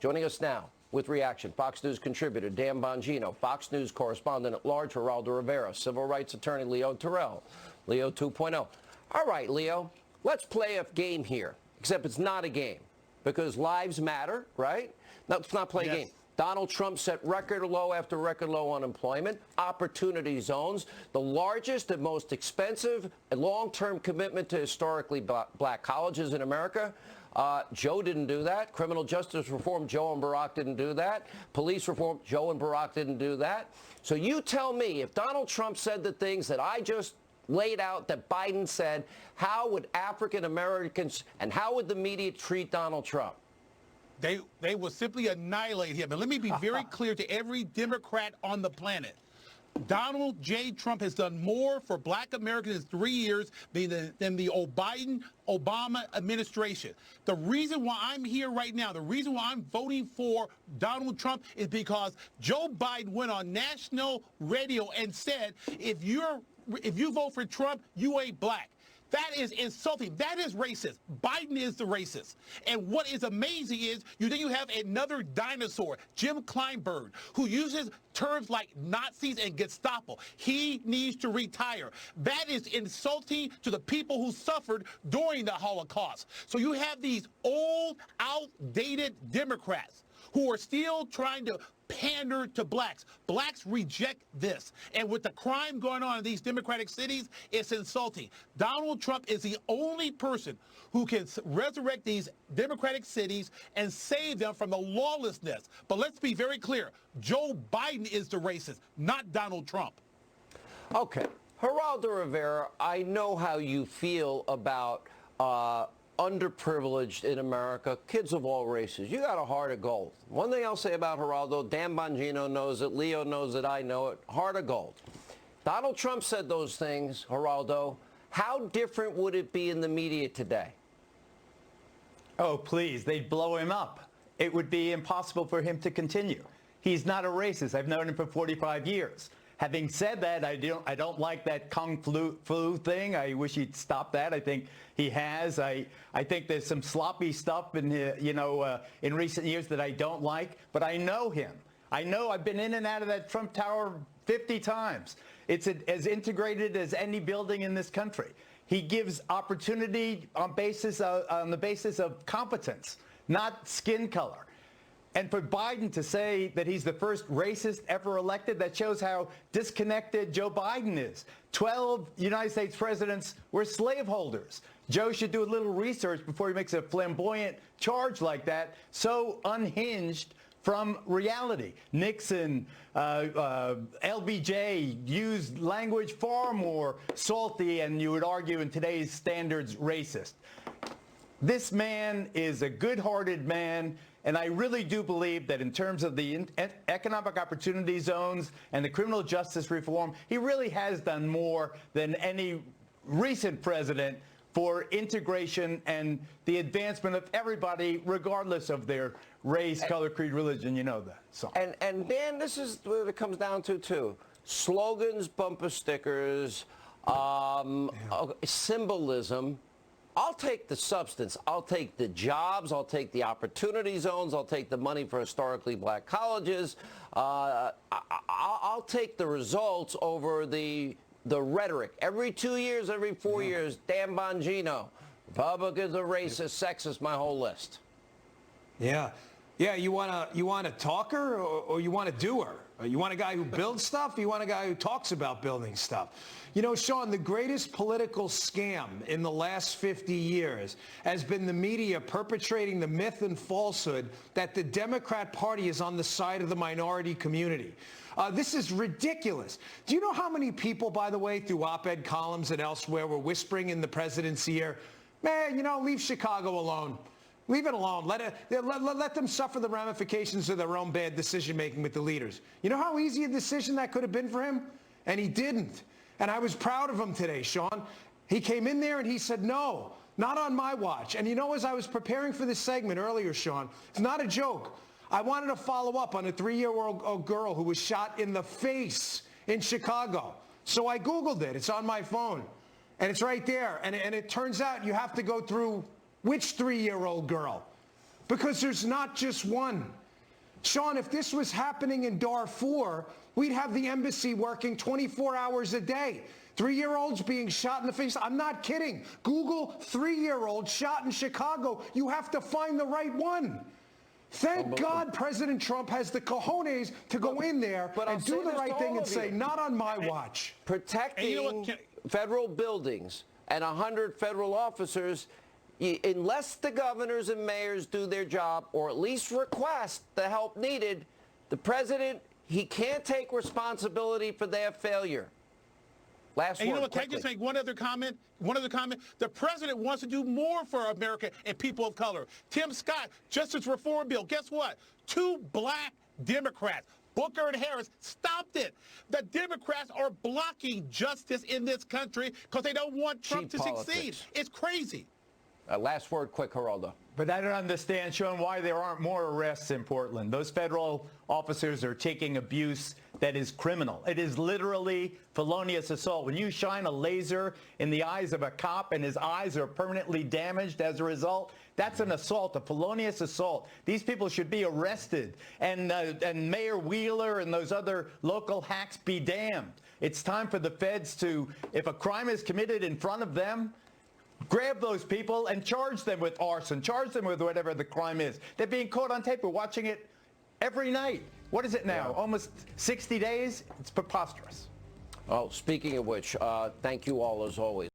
Joining us now with reaction, Fox News contributor Dan Bongino, Fox News correspondent at large Geraldo Rivera, civil rights attorney Leo Terrell, Leo 2.0. All right, Leo, let's play a game here, except it's not a game because lives matter, right? No, let's not play a game. Donald Trump set record low after record low unemployment, opportunity zones, the largest and most expensive long-term commitment to historically black colleges in America. Joe didn't do that. Criminal justice reform, Joe and Barack didn't do that. Police reform, Joe and Barack didn't do that. So you tell me, if Donald Trump said the things that I just laid out that Biden said, how would African Americans and how would the media treat Donald Trump? They will simply annihilate him. And let me be very clear to every Democrat on the planet. Donald J. Trump has done more for black Americans in 3 years than the Obama administration. The reason why I'm here right now, the reason why I'm voting for Donald Trump is because Joe Biden went on national radio and said, if you vote for Trump, you ain't black. That is insulting. That is racist. Biden is the racist. And what is amazing is then you have another dinosaur, Jim Kleinberg, who uses terms like Nazis and Gestapo. He needs to retire. That is insulting to the people who suffered during the Holocaust. So you have these old, outdated Democrats who are still trying to pander to blacks. Blacks reject this. And with the crime going on in these Democratic cities, it's insulting. Donald Trump is the only person who can resurrect these Democratic cities and save them from the lawlessness. But let's be very clear. Joe Biden is the racist, not Donald Trump. Okay. Geraldo Rivera, I know how you feel about underprivileged in America, kids of all races. You got a heart of gold. One thing I'll say about Geraldo, Dan Bongino knows it, Leo knows it, I know it, heart of gold. Donald Trump said those things, Geraldo. How different would it be in the media today? Oh, please, they'd blow him up. It would be impossible for him to continue. He's not a racist. I've known him for 45 years. Having said that, I don't like that kung flu thing. I wish he'd stop that. I think he has. I think there's some sloppy stuff in in recent years that I don't like. But I know him. I know I've been in and out of that Trump Tower 50 times. It's as integrated as any building in this country. He gives opportunity on the basis of competence, not skin color. And for Biden to say that he's the first racist ever elected, that shows how disconnected Joe Biden is. 12 United States presidents were slaveholders. Joe should do a little research before he makes a flamboyant charge like that, so unhinged from reality. Nixon, LBJ used language far more salty and, you would argue, in today's standards, racist. This man is a good-hearted man. And I really do believe that in terms of the economic opportunity zones and the criminal justice reform, he really has done more than any recent president for integration and the advancement of everybody, regardless of their race, color, creed, religion. You know that. So. And Dan, this is what it comes down to, too. Slogans, bumper stickers, symbolism. I'll take the substance. I'll take the jobs. I'll take the opportunity zones. I'll take the money for historically black colleges. I'll take the results over the rhetoric. Every 2 years, every 4 years, Dan Bongino, Republicans are racist, sexist, my whole list. Yeah. Yeah, you want a talker or you want a doer? You want a guy who builds stuff? Or you want a guy who talks about building stuff? You know, Sean, the greatest political scam in the last 50 years has been the media perpetrating the myth and falsehood that the Democrat Party is on the side of the minority community. This is ridiculous. Do you know how many people, by the way, through op-ed columns and elsewhere were whispering in the president's ear, man, you know, leave Chicago alone. Leave it alone. Let them suffer the ramifications of their own bad decision-making with the leaders. You know how easy a decision that could have been for him? And he didn't. And I was proud of him today, Sean. He came in there and he said, no, not on my watch. And you know, as I was preparing for this segment earlier, Sean, it's not a joke. I wanted to follow up on a 3-year-old girl who was shot in the face in Chicago. So I Googled it. It's on my phone. And it's right there. And it turns out you have to go through which 3-year-old girl? because there's not just one. Sean, if this was happening in Darfur, we'd have the embassy working 24 hours a day. 3-year-olds being shot in the face. I'm not kidding. Google 3-year-old shot in Chicago. You have to find the right one. Thank God President Trump has the cojones to go in there and do the right thing and say, not on my watch. Protecting federal buildings and 100 federal officers, unless the governors and mayors do their job or at least request the help needed, the president, he can't take responsibility for their failure. Last And you word, know what? Can I just make one other comment? The president wants to do more for America and people of color. Tim Scott, Justice Reform Bill. Guess what? 2 black Democrats, Booker and Harris, stopped it. The Democrats are blocking justice in this country because they don't want Trump to succeed. It's crazy. Last word, quick, Geraldo. But I don't understand, Sean, why there aren't more arrests in Portland. Those federal officers are taking abuse that is criminal. It is literally felonious assault. When you shine a laser in the eyes of a cop and his eyes are permanently damaged as a result, that's an assault, a felonious assault. These people should be arrested. And Mayor Wheeler and those other local hacks be damned. It's time for the feds to, if a crime is committed in front of them, grab those people and charge them with arson, charge them with whatever the crime is. They're being caught on tape. We're watching it every night. What is it now? Yeah. Almost 60 days? It's preposterous. Oh, speaking of which, thank you all as always.